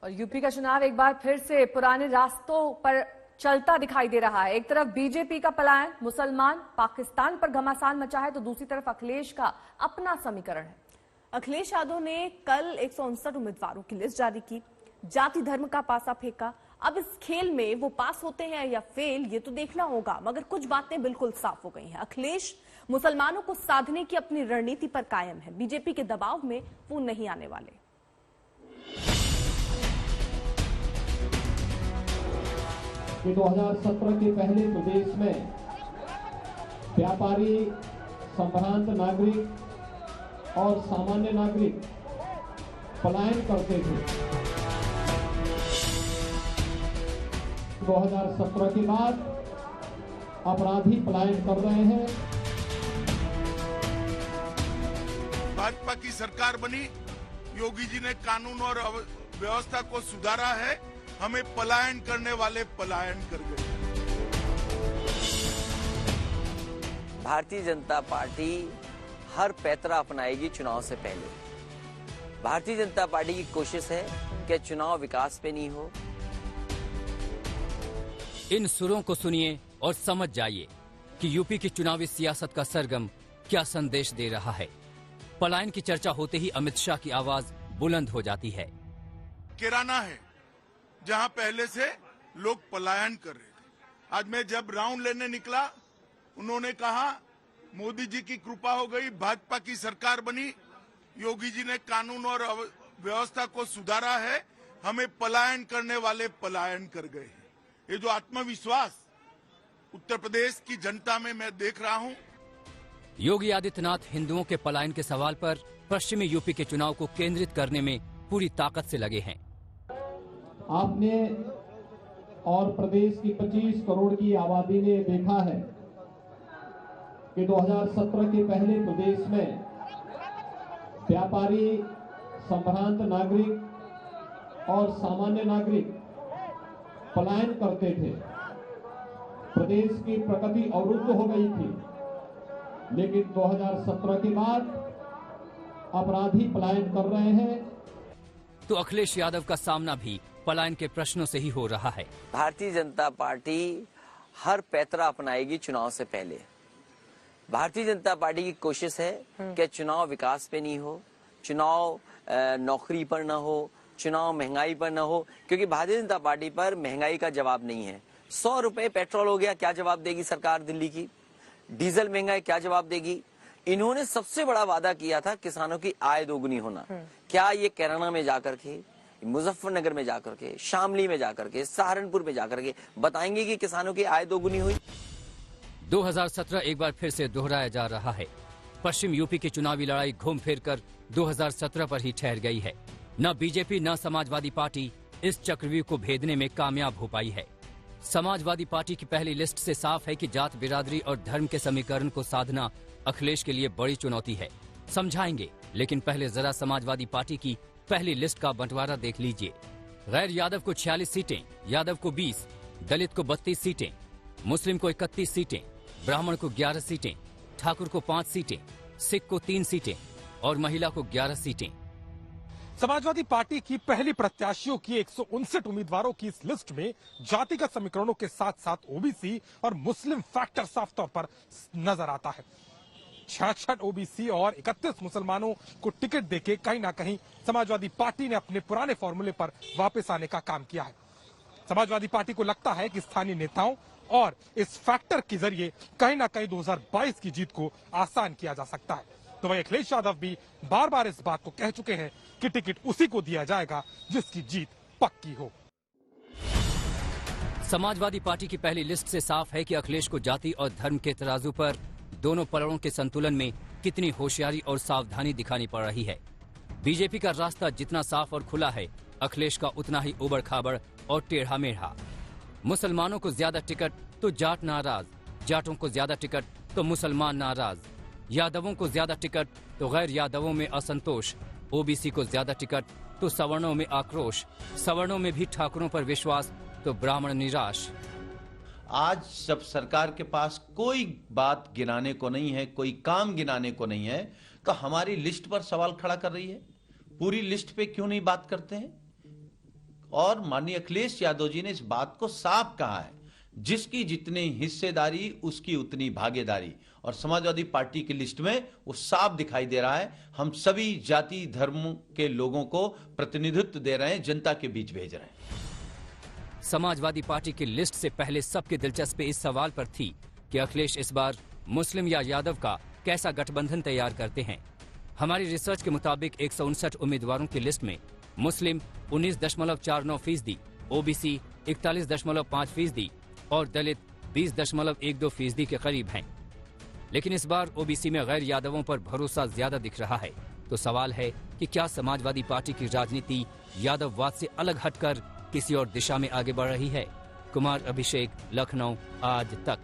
और यूपी का चुनाव एक बार फिर से पुराने रास्तों पर चलता दिखाई दे रहा है। एक तरफ बीजेपी का पलायन, मुसलमान पाकिस्तान पर घमासान मचा है, तो दूसरी तरफ अखिलेश का अपना समीकरण है। अखिलेश यादव ने कल 159 उम्मीदवारों की लिस्ट जारी की, जाति धर्म का पासा फेंका। अब इस खेल में वो पास होते हैं या फेल, ये तो देखना होगा, मगर कुछ बातें बिल्कुल साफ हो गई हैं। अखिलेश मुसलमानों को साधने की अपनी रणनीति पर कायम है। बीजेपी के दबाव में वो नहीं आने वाले। 2017 के पहले प्रदेश में व्यापारी, संभ्रांत नागरिक और सामान्य नागरिक पलायन करते थे। 2017 के बाद अपराधी पलायन कर रहे हैं। भाजपा की सरकार बनी, योगी जी ने कानून और व्यवस्था को सुधारा है, हमें पलायन करने वाले पलायन कर गए। भारतीय जनता पार्टी हर पैतरा अपनाएगी चुनाव से पहले। भारतीय जनता पार्टी की कोशिश है कि चुनाव विकास पे नहीं हो। इन सुरों को सुनिए और समझ जाइए कि यूपी की चुनावी सियासत का सरगम क्या संदेश दे रहा है। पलायन की चर्चा होते ही अमित शाह की आवाज बुलंद हो जाती है। किराना है जहां पहले से लोग पलायन कर रहे थे। आज मैं जब राउंड लेने निकला, उन्होंने कहा मोदी जी की कृपा हो गई, भाजपा की सरकार बनी, योगी जी ने कानून और व्यवस्था को सुधारा है, हमें पलायन करने वाले पलायन कर गए। ये जो आत्मविश्वास उत्तर प्रदेश की जनता में मैं देख रहा हूं। योगी आदित्यनाथ हिंदुओं के पलायन के सवाल पर पश्चिमी यूपी के चुनाव को केंद्रित करने में पूरी ताकत से लगे हैं। आपने और प्रदेश की 25 करोड़ की आबादी ने देखा है कि 2017 के पहले प्रदेश में व्यापारी, संभ्रांत नागरिक और सामान्य नागरिक पलायन करते थे। प्रदेश की प्रगति अवरुद्ध हो गई थी, लेकिन 2017 के बाद अपराधी पलायन कर रहे हैं। तो अखिलेश यादव का सामना भी पलायन के प्रश्नों से ही हो रहा है। भारतीय जनता पार्टी हर पैतरा अपनाएगी चुनाव से पहले। भारतीय जनता पार्टी की कोशिश है कि चुनाव विकास पे नहीं हो, चुनाव नौकरी पर न हो, चुनाव महंगाई पर न हो, क्योंकि भारतीय जनता पार्टी पर महंगाई का जवाब नहीं है। 100 रुपए पेट्रोल हो गया, क्या जवाब देगी सरकार दिल्ली की? डीजल महंगा है, क्या जवाब देगी? इन्होंने सबसे बड़ा वादा किया था किसानों की आय दोगुनी होना। क्या ये कैराना में जाकर के, मुजफ्फरनगर में जाकर के, शामली में जाकर के, सहारनपुर में जाकर के बताएंगे कि किसानों की आय दोगुनी हुई? 2017 एक बार फिर से दोहराया जा रहा है। पश्चिम यूपी की चुनावी लड़ाई घूम फिर कर 2017 पर ही ठहर गई है। न बीजेपी न समाजवादी पार्टी इस चक्रव्यूह को भेदने में कामयाब हो पाई है। समाजवादी पार्टी की पहली लिस्ट से साफ है कि जात, बिरादरी और धर्म के समीकरण को साधना अखिलेश के लिए बड़ी चुनौती है। समझाएंगे, लेकिन पहले जरा समाजवादी पार्टी की पहली लिस्ट का बंटवारा देख लीजिए। गैर यादव को 46 सीटें, यादव को 20, दलित को 32 सीटें, मुस्लिम को 31 सीटें, ब्राह्मण को 11 सीटें, ठाकुर को 5 सीटें, सिख को 3 सीटें और महिला को 11 सीटें। समाजवादी पार्टी की पहली प्रत्याशियों की 159 उम्मीदवारों की इस लिस्ट में जातिगत समीकरणों के साथ साथ ओबीसी और मुस्लिम फैक्टर साफ तौर पर नजर आता है। 66 ओबीसी और 31 मुसलमानों को टिकट देके कहीं ना कहीं समाजवादी पार्टी ने अपने पुराने फॉर्मूले पर वापस आने का काम किया है। समाजवादी पार्टी को लगता है कि स्थानीय नेताओं और इस फैक्टर के जरिए कहीं ना कहीं 2022 की जीत को आसान किया जा सकता है। तो वही अखिलेश यादव भी बार बार इस बात को कह चुके हैं कि टिकट उसी को दिया जाएगा जिसकी जीत पक्की हो। समाजवादी पार्टी की पहली लिस्ट से साफ है कि अखिलेश को जाति और धर्म के तराजू पर दोनों पलड़ों के संतुलन में कितनी होशियारी और सावधानी दिखानी पड़ रही है। बीजेपी का रास्ता जितना साफ और खुला है, अखिलेश का उतना ही उबड़ खाबड़ और टेढ़ा मेढ़ा। मुसलमानों को ज्यादा टिकट तो जाट नाराज, जाटों को ज्यादा टिकट तो मुसलमान नाराज, यादवों को ज्यादा टिकट तो गैर यादवों में असंतोष, ओबीसी को ज्यादा टिकट तो सवर्णों में आक्रोश, सवर्णों में भी ठाकुरों पर विश्वास तो ब्राह्मण निराश। आज जब सरकार के पास कोई बात गिनाने को नहीं है, कोई काम गिनाने को नहीं है, तो हमारी लिस्ट पर सवाल खड़ा कर रही है। पूरी लिस्ट पे क्यों नहीं बात करते हैं? और माननीय अखिलेश यादव जी ने इस बात को साफ कहा है, जिसकी जितनी हिस्सेदारी उसकी उतनी भागीदारी। और समाजवादी पार्टी की लिस्ट में वो साफ दिखाई दे रहा है, हम सभी जाति धर्म के लोगों को प्रतिनिधित्व दे रहे हैं, जनता के बीच भेज रहे हैं। समाजवादी पार्टी की लिस्ट से पहले सबकी दिलचस्पी इस सवाल पर थी कि अखिलेश इस बार मुस्लिम या यादव का कैसा गठबंधन तैयार करते हैं। हमारी रिसर्च के मुताबिक 159 उम्मीदवारों की लिस्ट में मुस्लिम 19.49%, ओबीसी 41.5% और दलित 20.12% के करीब हैं। लेकिन इस बार ओबीसी में गैर यादवों पर भरोसा ज्यादा दिख रहा है। तो सवाल है कि क्या समाजवादी पार्टी की राजनीति यादववाद से अलग हटकर किसी और दिशा में आगे बढ़ रही है? कुमार अभिषेक, लखनऊ, आज तक।